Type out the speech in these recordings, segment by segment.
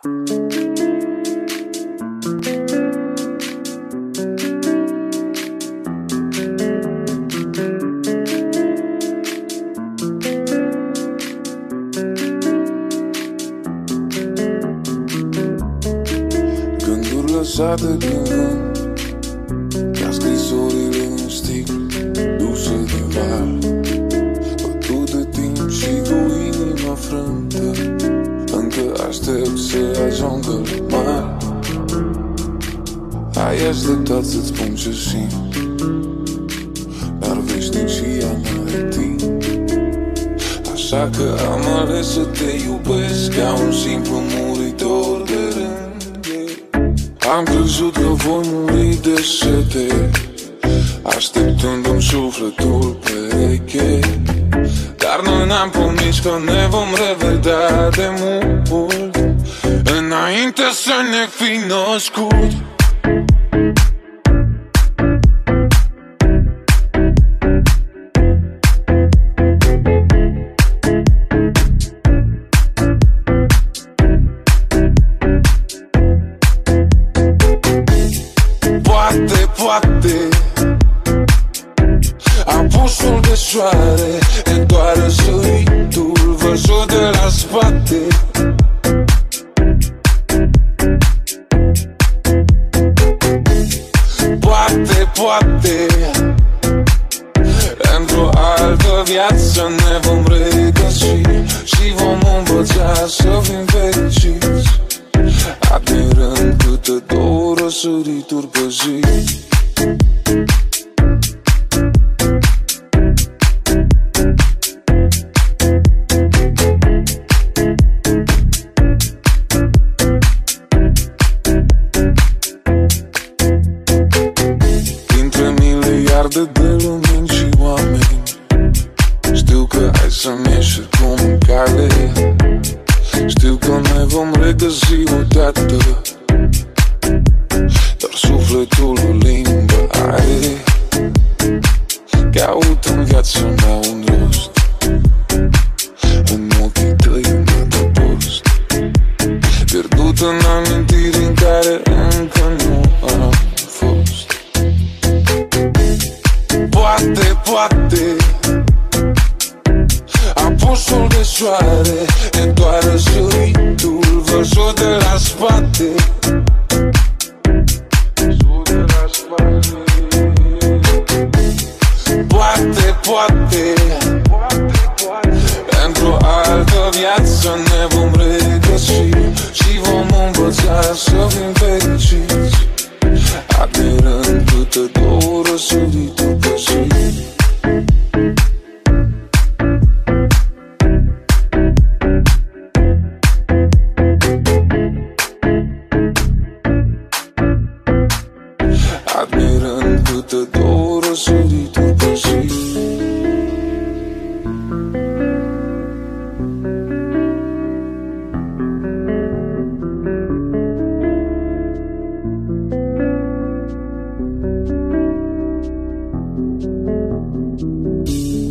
Gânduri lăsate din vânt, ca scrisorile în sticlă duse de val, bătut de timp și cu inima frântă, încă aștept să ajungă la mal. Ai așteptat să-ți spun ce simt, dar veșnicia n-are timp. Așa că am ales să te iubesc ca un simplu muritor de rând. Am crezut că voi muri de sete, așteptându-mi sufletul pereche. Dar noi ne-am promis că ne vom revedea de mult, înainte să ne fi născut. Poate apusul de soare e doar răsăritul văzut de la spate. Poate într-o altă viață ne vom regăsi și vom învăța să fim fericiți, admirând câte două răsărituri pe zi. Dintre miliarde de lumini și oameni, știu că ai să-mi ieși cum în cale. Știu că ne vom regăsi odată, doar sufletul o limbă are. Caut în viața mea un rost, în ochii tăi un adăpost, pierdut în amintiri în care încă nu am fost. Poate apusul de soare e doar răsăritul văzut de la spate. Poate într-o altă viață ne vom regăsi și vom învăța să fim fericiți, admirând câte două răsărituri pe zi. Admirând câte două răsărituri pe zi.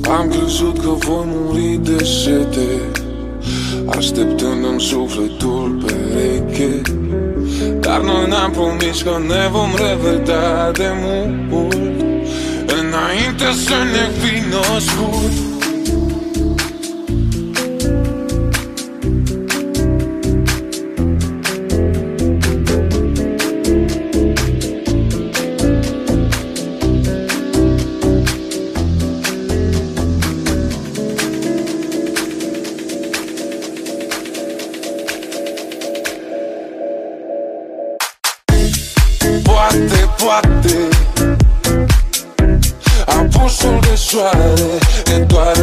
Am crezut că voi muri de sete, așteptându-mi sufletul pereche. Dar noi ne-am promis că ne vom revedea de mult, înainte să ne fi născut. Poate apusul de soare e doar